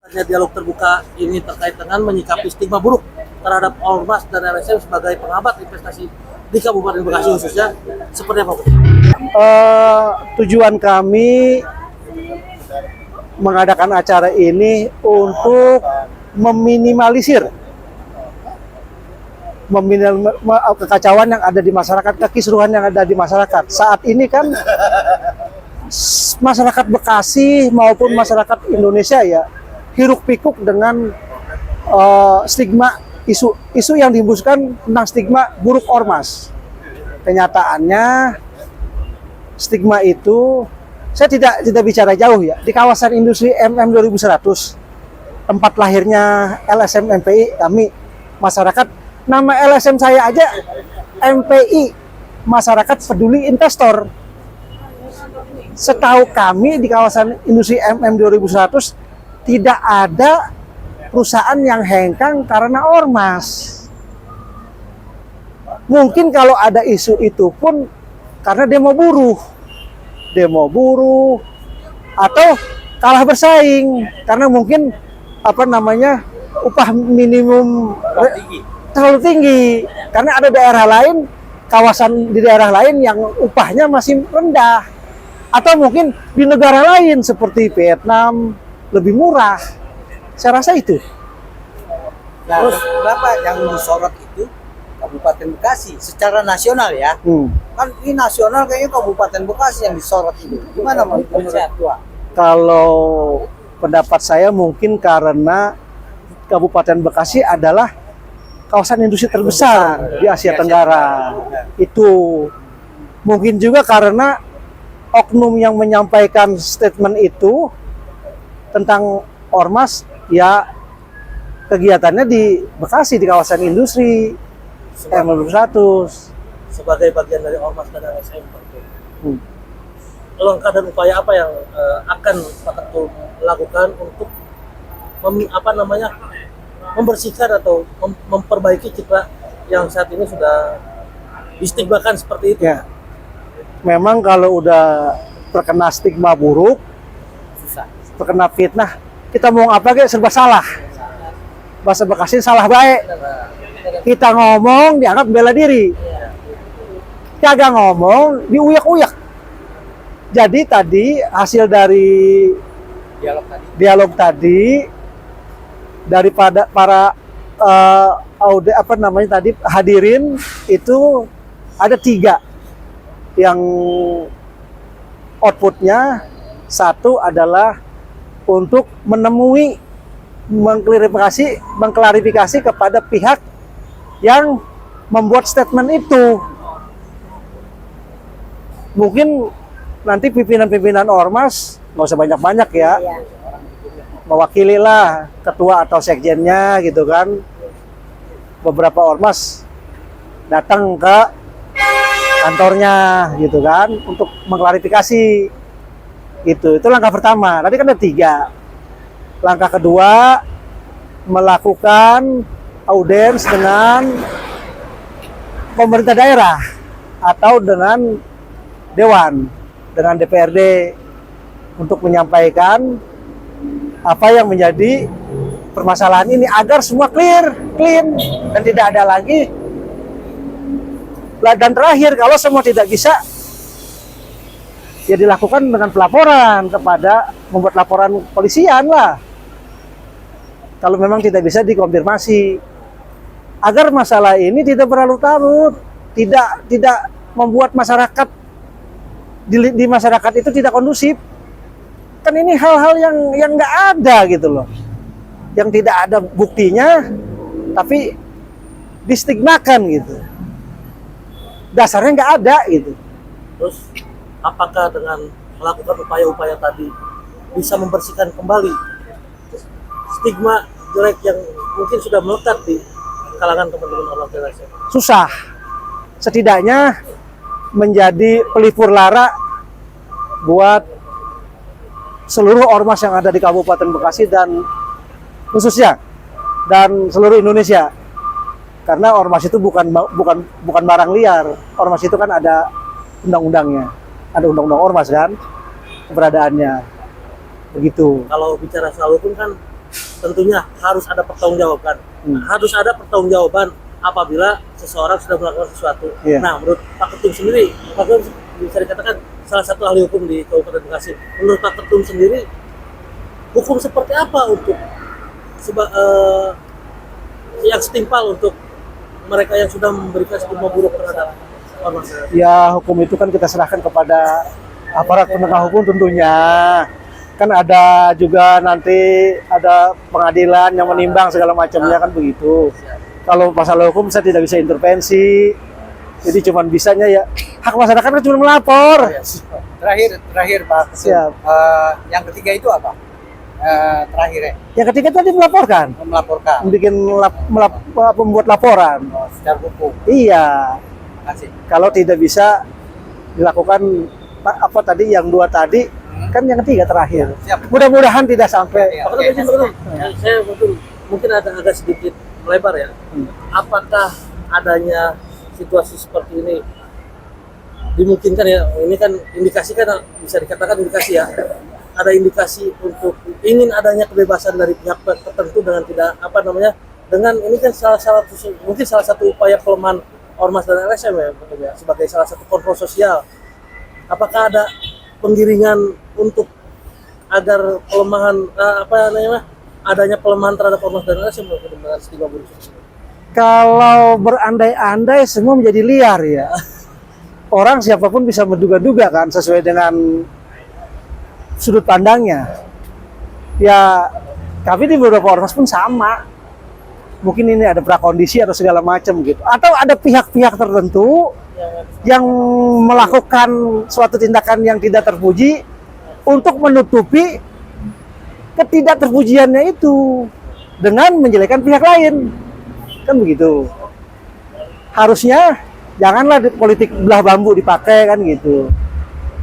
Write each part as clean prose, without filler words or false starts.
Dialog terbuka ini terkait dengan menyikapi stigma buruk terhadap Ormas dan LSM sebagai penghambat investasi di Kabupaten Bekasi khususnya, seperti apa? Tujuan kami mengadakan acara ini untuk meminimalisir kekacauan yang ada di masyarakat, kekisruhan yang ada di masyarakat. Saat ini kan masyarakat Bekasi maupun masyarakat Indonesia ya hiruk pikuk dengan stigma isu yang dihembuskan tentang stigma buruk ormas. Kenyataannya stigma itu, saya tidak bicara jauh ya, di kawasan industri MM 2100 tempat lahirnya LSM MPI, kami masyarakat, nama LSM saya aja MPI, Masyarakat Peduli Investor. Setahu kami di kawasan industri MM 2100 tidak ada perusahaan yang hengkang karena ormas. Mungkin kalau ada isu itu pun karena demo buruh atau kalah bersaing karena mungkin upah minimum terlalu tinggi, karena ada daerah lain, kawasan di daerah lain yang upahnya masih rendah, atau mungkin di negara lain seperti Vietnam lebih murah. Saya rasa itu. Nah, terus berapa yang disorot itu Kabupaten Bekasi secara nasional ya? Kan ini nasional kayaknya Kabupaten Bekasi yang disorot itu. Gimana menurut Tua? Kalau pendapat saya mungkin karena Kabupaten Bekasi adalah kawasan industri terbesar di Asia Tenggara. Itu mungkin juga karena oknum yang menyampaikan statement itu tentang ormas ya kegiatannya di Bekasi, di kawasan industri M21 sebagai bagian dari Ormas dan LSM. Langkah dan upaya apa yang akan Pak Ketum lakukan untuk membersihkan atau memperbaiki citra yang saat ini sudah distigmakan seperti itu? Ya, memang kalau udah terkena stigma buruk, terkena fitnah, kita mau apa kayak serba salah. Bahasa Bekasi salah baik. Kita ngomong dianggap bela diri, kagak ngomong diuyak-uyak. Jadi tadi hasil dari dialog tadi daripada para hadirin itu ada 3 yang outputnya. Satu adalah untuk menemui, mengklarifikasi kepada pihak yang membuat statement itu. Mungkin nanti pimpinan-pimpinan ormas nggak usah banyak-banyak ya, mewakililah ketua atau sekjennya gitu kan. Beberapa ormas datang ke kantornya gitu kan untuk mengklarifikasi. Itu langkah pertama. Tadi kan ada 3. Langkah kedua, melakukan audiens dengan pemerintah daerah atau dengan dewan, dengan DPRD untuk menyampaikan apa yang menjadi permasalahan ini agar semua clean dan tidak ada lagi. Dan terakhir, kalau semua tidak bisa, ya dilakukan dengan pelaporan membuat laporan polisian lah. Kalau memang tidak bisa dikonfirmasi, agar masalah ini tidak berlarut-larut, tidak membuat masyarakat di masyarakat itu tidak kondusif. Kan ini hal-hal yang nggak ada gitu loh, yang tidak ada buktinya, tapi distigmakan gitu. Dasarnya nggak ada gitu. Terus apakah dengan melakukan upaya-upaya tadi bisa membersihkan kembali stigma jelek yang mungkin sudah melekat di kalangan teman-teman ormas LSM? Susah. Setidaknya menjadi pelipur lara buat seluruh ormas yang ada di Kabupaten Bekasi dan khususnya dan seluruh Indonesia. Karena ormas itu bukan barang liar. Ormas itu kan ada undang-undangnya. Ada undang-undang ormas kan keberadaannya. Begitu. Kalau bicara soal hukum kan tentunya harus ada pertanggungjawaban. Harus ada pertanggungjawaban apabila seseorang sudah melakukan sesuatu. Iya. Nah, menurut Pak Ketum sendiri, Pak Ketum bisa dikatakan salah satu ahli hukum di Kabupaten Bekasi. Menurut Pak Ketum sendiri, hukum seperti apa untuk yang setimpal untuk mereka yang sudah memberikan stigma buruk terhadap ormas? Ya, hukum itu kan kita serahkan kepada aparat penegak hukum tentunya. Kan ada juga nanti ada pengadilan yang menimbang segala macamnya, kan begitu. Kalau masalah hukum saya tidak bisa intervensi. Jadi cuman bisanya ya hak masyarakat kan cuma melapor. Terakhir Pak Ketum. Siap. Yang ketiga itu apa? Terakhir ya, Yang ketiga tadi melaporkan, melaporkan membuat laporan. secara hukum. Iya. Terima kasih. Kalau tidak bisa dilakukan apa tadi yang dua tadi, kan yang ketiga terakhir. Siap. Mudah-mudahan tidak sampai. Pak Oke. Ketum, saya mungkin agak sedikit melebar ya. Apakah adanya situasi seperti ini dimungkinkan ya? Ini kan indikasi, kan bisa dikatakan indikasi ya. Ada indikasi untuk ingin adanya kebebasan dari pihak tertentu dengan tidak dengan ini kan mungkin salah satu upaya pelemahan ormas dan LSM ya, Pak Ketum, ya, sebagai salah satu kontrol sosial. Apakah ada penggiringan untuk agar pelemahan adanya pelemahan terhadap ormas dan LSM dengan stigma buruk? Kalau berandai-andai semua menjadi liar ya. Orang siapapun bisa menduga-duga kan sesuai dengan sudut pandangnya. Ya, kami di beberapa ormas pun sama. Mungkin ini ada prakondisi atau segala macam gitu. Atau ada pihak-pihak tertentu yang melakukan suatu tindakan yang tidak terpuji untuk menutupi ketidakterpujiannya itu dengan menjelekkan pihak lain. Kan begitu. Harusnya janganlah politik belah bambu dipakai kan gitu.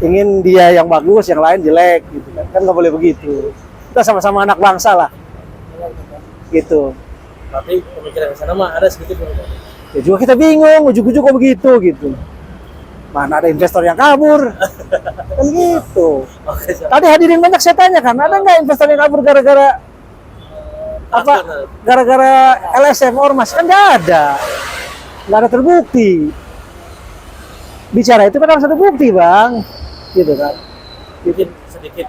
Ingin dia yang bagus, yang lain jelek gitu kan. Kan nggak boleh begitu. Kita sama-sama anak bangsa lah. Gitu. Tapi pemikiran ke sana mah ada sedikit. Ya juga kita bingung, ujuk-ujuk kok begitu gitu. Mana ada investor yang kabur. Kan gitu. Oke, siap. Tadi hadirin banyak saya tanya kan, ada nggak investor yang kabur gara-gara apa? Gara-gara LSM ormas? Kan nggak ada. Nggak ada terbukti. Bicara itu kan harus ada bukti, Bang. Gitu kan. Mungkin sedikit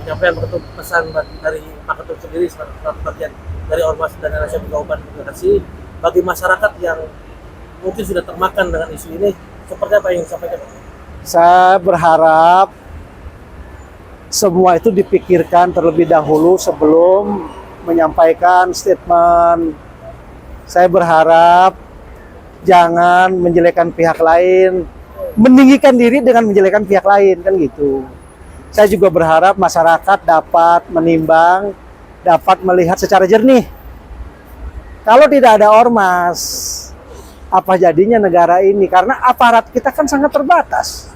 penyampaian pesan dari Pak Ketum sendiri sebagai bagian dari ormas dan LSM di Kabupaten Bekasi bagi masyarakat yang mungkin sudah termakan dengan isu ini, seperti apa yang disampaikan? Saya berharap semua itu dipikirkan terlebih dahulu sebelum menyampaikan statement. Saya berharap jangan menjelekkan pihak lain, meninggikan diri dengan menjelekkan pihak lain, kan gitu. Saya juga berharap masyarakat dapat menimbang, dapat melihat secara jernih. Kalau tidak ada ormas, apa jadinya negara ini? Karena aparat kita kan sangat terbatas.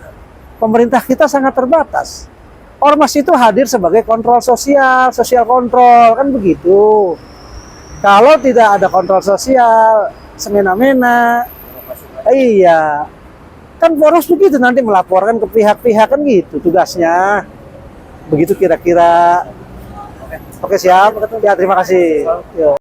Pemerintah kita sangat terbatas. Ormas itu hadir sebagai kontrol sosial, sosial kontrol, kan begitu. Kalau tidak ada kontrol sosial, semena-mena, iya. Kan poros begitu nanti melaporkan ke pihak-pihak kan gitu tugasnya. Begitu kira-kira. Oke siap. Ya terima kasih. Yo.